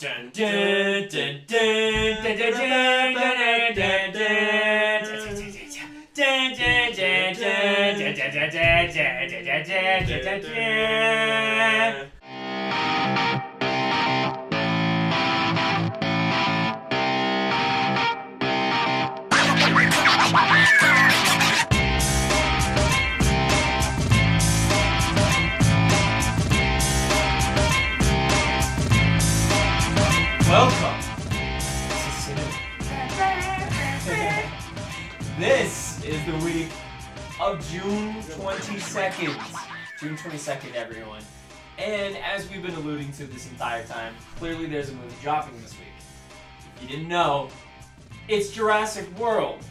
Dun, dun, dun, dun, dun, dun, dun, dun, dun, dun, dun. Welcome to CineWeek. This is the week of June 22nd. June 22nd, everyone. And as we've been alluding to this entire time, clearly there's a movie dropping this week. If you didn't know, it's Jurassic World: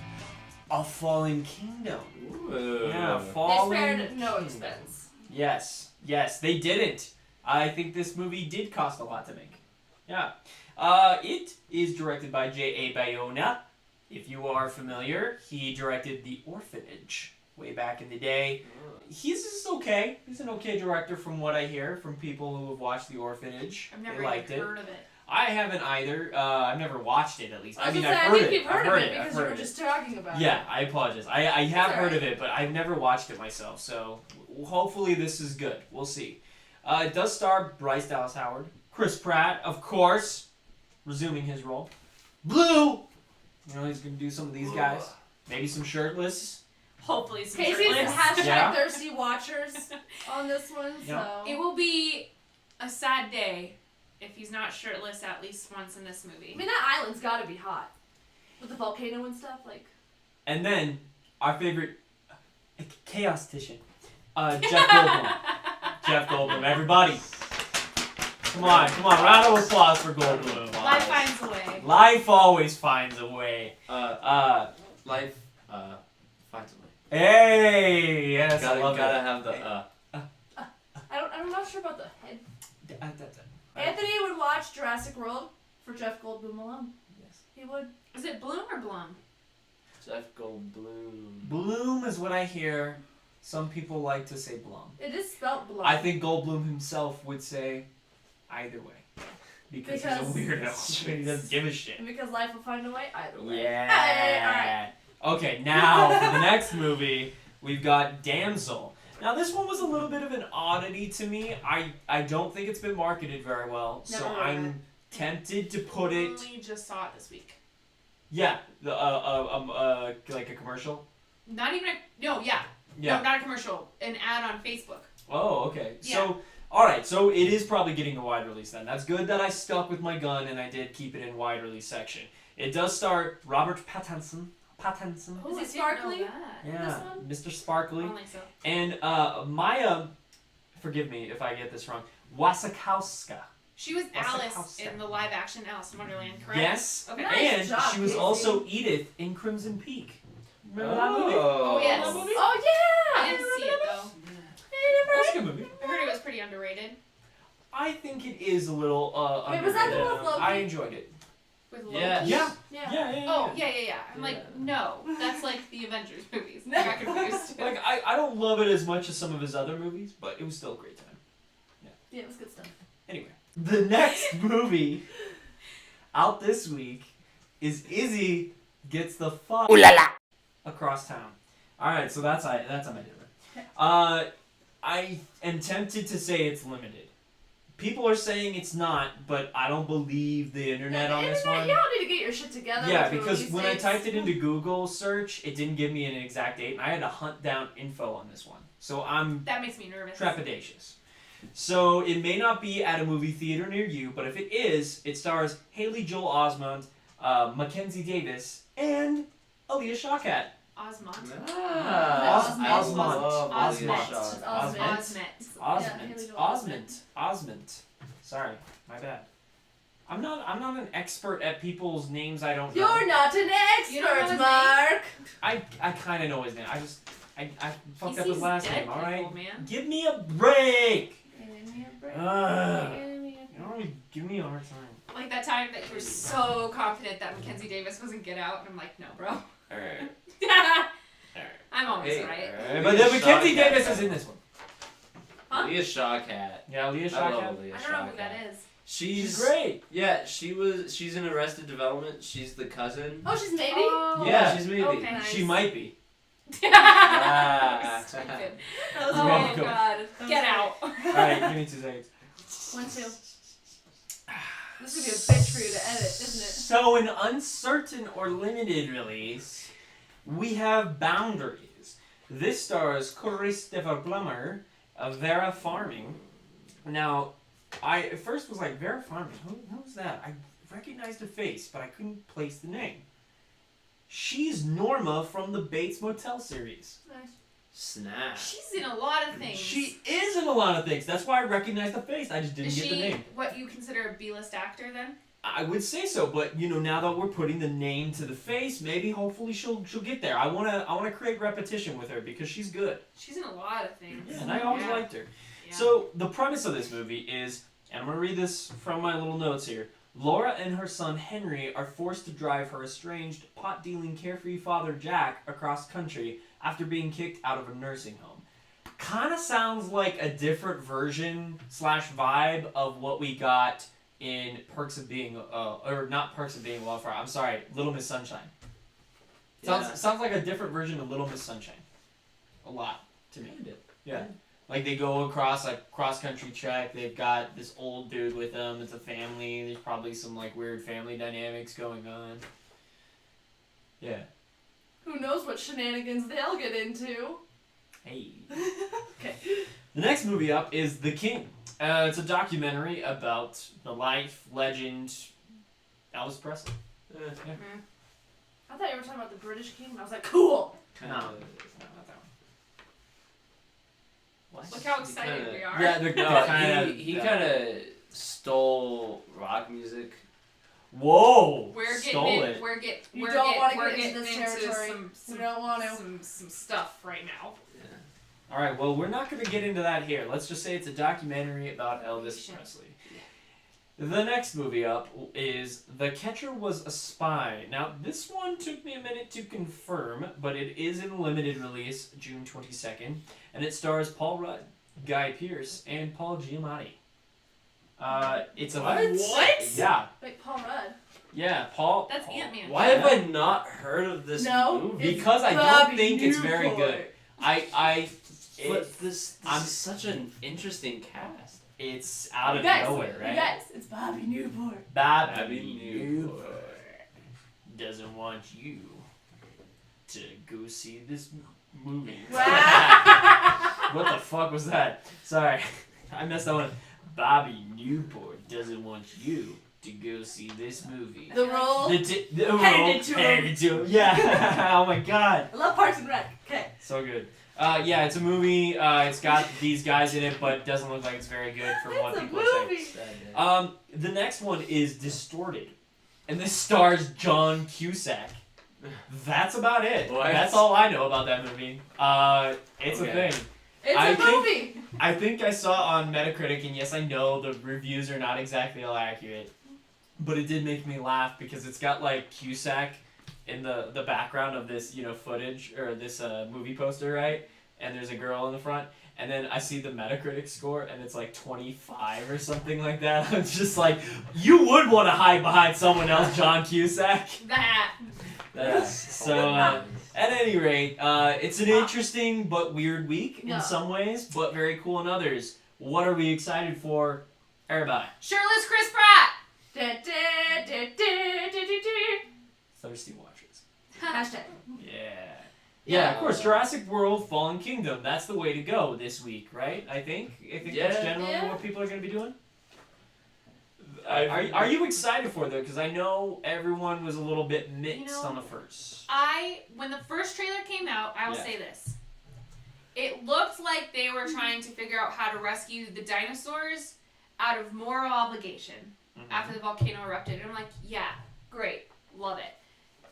A Fallen Kingdom. Ooh. Yeah, Fallen They spared Kingdom. no expense. Yes, they didn't. I think this movie did cost a lot to make. Yeah. It is directed by J.A. Bayona. If you are familiar, he directed The Orphanage way back in the day. He's just okay. He's an okay director from what I hear from people who have watched The Orphanage. I've They never liked even it. heard of it. I havened either. I've never watched it, at least. I mean, was I've gonna heard say, I think it. you've heard I've of it I've because you heard were it. just talking about it. Yeah, I apologize. I have heard alright. of it, but I've never watched it myself, so hopefully this is good. We'll see. It does star Bryce Dallas Howard, Chris Pratt, of course, resuming his role. Blue! You know, he's going to do some of these guys. Maybe some shirtless. Hopefully some Casey's shirtless. hashtag Yeah. thirsty watchers on this one, Yeah. so. It will be a sad day if he's not shirtless at least once in this movie. I mean, that island's gotta be hot. With the volcano and stuff, like. And then, our favorite chaos tician, Jeff Goldblum. Jeff Goldblum, everybody. Come on. Round of applause for Goldblum. Life finds a way. Life always finds a way. Life finds a way. Hey, yes, I love gotta it. have the I'm not sure about the head. Anthony would watch Jurassic World for Jeff Goldblum alone. Yes. He would. Is it Bloom or Blum? Jeff Goldblum. Bloom is what I hear. Some people like to say Blum. It is spelt Blum. I think Goldblum himself would say either way. Because he's a weirdo. He doesn't give a shit. And because life will find a way, either way. Yeah. Okay, now for the next movie, we've got Damsel. Now this one was a little bit of an oddity to me. I don't think it's been marketed very well, so Never heard of I'm tempted to put it. We just saw it this week. Yeah, the like a commercial. Not even a no, yeah. Yeah. No, not a commercial. An ad on Facebook. Oh, okay. Yeah. So, all right. So it is probably getting a wide release then. That's good that I stuck with my gun and I did keep it in wide release section. It does star Robert Pattinson. Is he I didn't know sparkly? that. Yeah, one? Mr. Sparkly. Only so. And Maya, forgive me if I get this wrong, Wasikowska. She was What's the Alice house in set? the live action Alice in Wonderland, correct? Yes. Okay. Nice And job, she was Casey. also Edith in Crimson Peak. Remember that movie? Oh, yes. Remember that movie? Oh, yeah! I didn't see it though. That's a good movie. I heard it was pretty underrated. I think it is a little Wait, was that the underrated. one with Loki? I enjoyed it. With Yes. Loki. Yeah. Yeah. Oh, yeah. I'm like, no. That's like the Avengers movies. I got confused. Like I don't love it as much as some of his other movies, but it was still a great time. Yeah, it was good stuff. Anyway, the next movie out this week is Izzy Gets the Fuck Across Town. All right, so that's on my dinner. I am tempted to say it's limited. People are saying it's not, but I don't believe the internet on this one. You all need to get your shit together. Yeah, with the because release when I dates. typed it into Google search, it didn't give me an exact date, and I had to hunt down info on this one. So I'm That makes me nervous. trepidatious. So it may not be at a movie theater near you, but if it is, it stars Haley Joel Osment, Mackenzie Davis, and Aaliyah Shawkat. Osmond. Osment. Sorry, my bad. I'm not an expert at people's names I don't know. You're not an You don't know expert, his Mark! I kind of know his name. I fucked He up his sees last dead name, alright? people, man. Give me a break! Give me a break. Ugh. Give me You don't always give me a hard time. Like that time that you were so confident that Mackenzie Davis wasn't Get Out, and I'm like, no, bro. Alright. I'm always Hey, right. Alright, but then Mackenzie Davis is in this one. Huh? Aaliyah Shawkat. Yeah, Aaliyah I love Shawkat. Aaliyah I don't know who Shawkat. that is. She's great. Yeah, she's in Arrested Development. She's the cousin. Oh, she's maybe? Oh, Yeah, she's maybe. Okay, nice. She might be. Ah. Stupid. That was Oh great. welcome. God. Get out. Alright, give me 2 seconds. 1, 2. This is gonna be a bitch for you to edit, isn't it? So, in uncertain or limited release, we have Boundaries. This stars Christopher Plummer of Vera Farming. Now, I at first was like, Vera Farming? Who's that? I recognized her face, but I couldn't place the name. She's Norma from the Bates Motel series. Nice. Snap. She's in a lot of things. She is in a lot of things. That's why I recognized the face. I just didn't Is get she the name. what you consider a B-list actor then? I would say so, but now that we're putting the name to the face, maybe hopefully she'll get there. I wanna create repetition with her because she's good. She's in a lot of things. Yeah, and I always Yeah. liked her. Yeah. So the premise of this movie is, and I'm gonna read this from my little notes here. Laura and her son Henry are forced to drive her estranged, pot-dealing, carefree father Jack across country after being kicked out of a nursing home. Kind of sounds like a different version / vibe of what we got in Perks of Being, or not Perks of Being a Wallflower. I'm sorry, Little Miss Sunshine. Sounds like a different version of Little Miss Sunshine. A lot to me. Yeah. Like they go across like cross-country trek. They've got this old dude with them. It's a family. There's probably some like weird family dynamics going on. Yeah. Who knows what shenanigans they'll get into? Hey. Okay. The next movie up is The King. It's a documentary about the life, legend, Elvis Presley. Yeah. I thought you were talking about the British King, and I was like, cool! No, it's not that one. Look how excited we are. Yeah, they're No, kinda, he kind of stole rock music. Whoa! We're Stole getting it. You don't want to we're get into getting this territory. some We don't want to. some stuff right now. All right, well, we're not going to get into that here. Let's just say it's a documentary about Elvis Shit. Presley. The next movie up is The Catcher Was a Spy. Now, this one took me a minute to confirm, but it is in limited release June 22nd, and it stars Paul Rudd, Guy Pearce, and Paul Giamatti. It's a What? Yeah, Like Paul Rudd. yeah, Paul. That's Paul. Ant-Man. Why have I not heard of this No, movie? Because I don't Bobby think it's very Newport. good. But this I'm- is such an interesting cast. It's out of You guys, nowhere, right? You guys, it's Bobby Newport. Bobby Newport doesn't want you to go see this movie. Wow. What the fuck was that? Sorry, I messed that one. Bobby Newport doesn't want you to go see this movie. The role. The role Handed to him. handed to him. Yeah. Oh my god. I love Parks and Rec. Okay. So good. Yeah, it's a movie. It's got these guys in it, but it doesn't look like it's very good from what It's a people are movie. saying. The next one is Distorted, and this stars John Cusack. That's about it. What? That's all I know about that movie. It's Okay. a thing. It's I a think- movie. I think I saw on Metacritic, and yes, I know the reviews are not exactly all accurate, but it did make me laugh because it's got like Cusack in the background of this footage or this movie poster, right? And there's a girl in the front, and then I see the Metacritic score, and it's like 25 or something like that. I'm just like, you would want to hide behind someone else, John Cusack. That. So, at any rate, it's an interesting but weird week Yeah. in some ways, but very cool in others. What are we excited for, everybody? Shirtless Chris Pratt. Da, da, da, da, da, da, Thirsty watchers. da. Hashtag. Yeah, of course, Jurassic World Fallen Kingdom. That's the way to go this week, right? I think that's Yeah. generally Yeah. what people are going to be doing. Are you excited for it, though? Because I know everyone was a little bit mixed on the first. When the first trailer came out, I will Yeah. say this. It looked like they were trying to figure out how to rescue the dinosaurs out of moral obligation after the volcano erupted. And I'm like, yeah, great, love it.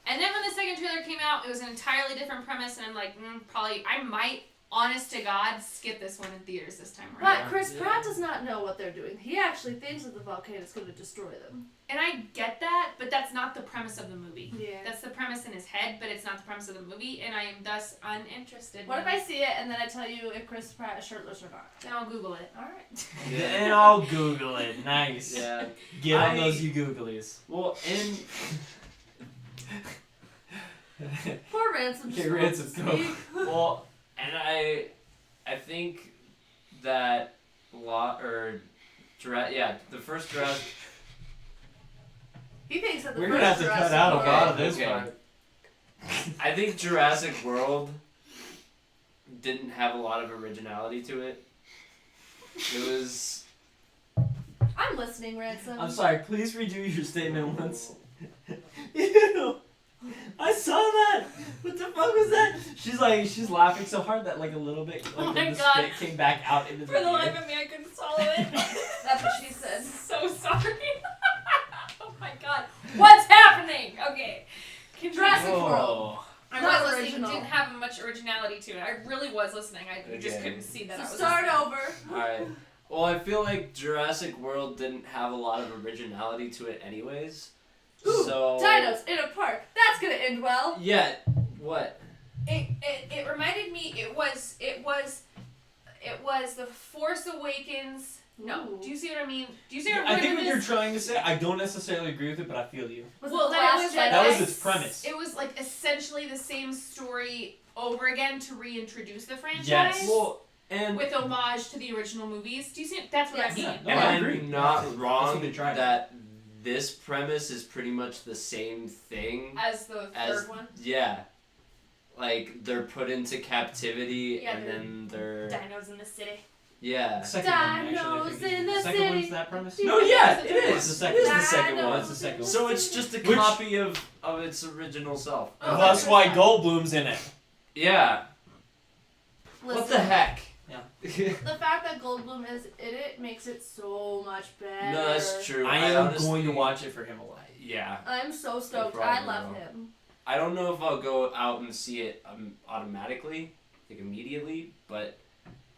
And then when the second trailer came out, it was an entirely different premise, and I'm like, probably, I might honest to God, skip this one in theaters this time around. But Chris Pratt does not know what they're doing. He actually thinks that the volcano is going to destroy them. And I get that, but that's not the premise of the movie. Yeah. That's the premise in his head, but it's not the premise of the movie, and I am thus uninterested. What if I see it and then I tell you if Chris Pratt is shirtless or not? Then I'll Google it. Alright. And I'll Google it. Nice. Yeah. Get on those you Googlies. Well, and Poor Ransom. Okay, Ransom, go. well, and I think that the first Jurassic. He thinks that the We're first gonna have to Jurassic cut out a World- lot of this Okay. part. I think Jurassic World didn't have a lot of originality to it. It was. I'm listening, Ransom. I'm sorry, please redo your statement once. Ew! I saw that! What the fuck was that? She's laughing so hard that like a little bit Oh like my the God. spit came back out into the For the ear. life of me, I couldn't swallow it. That's what she said. So sorry. Oh my God. What's happening? Okay. Jurassic Whoa. World. I Not was listening. original. Didn't have much originality to it. I really was listening. I just Okay. couldn't see that. So I was start listening. over. Alright. Well, I feel like Jurassic World didn't have a lot of originality to it, anyways. Ooh, So. Dinos in a park. That's gonna end well. Yeah. What? It reminded me. It was the Force Awakens. No. Ooh. Do you see what I mean? Do you see what I I'm think what going you're with trying to say, I don't necessarily agree with it, but I feel you. Was Well, it the then it Last was like Jedi? That was its premise. It was like essentially the same story over again to reintroduce the franchise. Yes. Well, and. With homage to the original movies. Do you see? That's what Yes. I mean. Yeah, no, And I I'm agree. not That's wrong what they tried. that this premise is pretty much the same thing. As the As- third one. Yeah. Like, they're put into captivity Yeah, and then they're. Dinos in the city. Yeah. The second one, actually, I Dinos think, is in the the second city. one's that premise? No, yeah, That's it the is. the second It is one. the second Dinos one. That's the second one. So it's just a Which- copy of its original self. Oh, That's that's why fine. Goldblum's in it. Yeah. Listen, What the heck? Yeah. The fact that Goldblum is in it makes it so much better. No, that's true. I am honestly- going to watch it for him alone. Yeah. I'm so stoked. probably I love will. him. I don't know if I'll go out and see it automatically, like immediately, but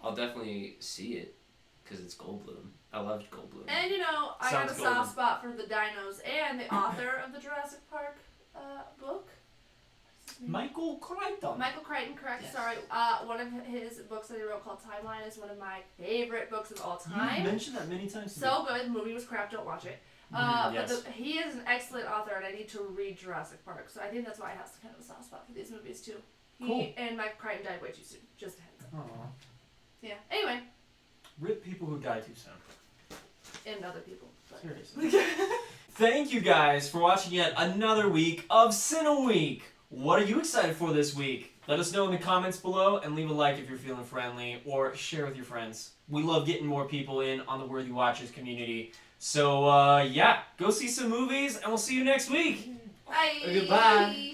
I'll definitely see it because it's Goldblum. I loved Goldblum. And you know, I got a Sounds soft golden. spot for the dinos and the author of the Jurassic Park book. What's his name? Michael Crichton. Michael Crichton, correct. Yes. Sorry. One of his books that he wrote called Timeline is one of my favorite books of all You time. mentioned that many times. to me. So good. The movie was crap. Don't watch it. Yes. But he is an excellent author, and I need to read Jurassic Park. So I think that's why I have kind of a soft spot for these movies too. He Cool. and Michael Crichton died way too soon. Just a heads up. Aw. Yeah. Anyway, Rip people who die too soon. and other people. But. Seriously. Thank you guys for watching yet another week of CineWeek. What are you excited for this week? Let us know in the comments below and leave a like if you're feeling friendly or share with your friends. We love getting more people in on the Worthy Watchers community. So, yeah, go see some movies and we'll see you next week. Bye. Goodbye.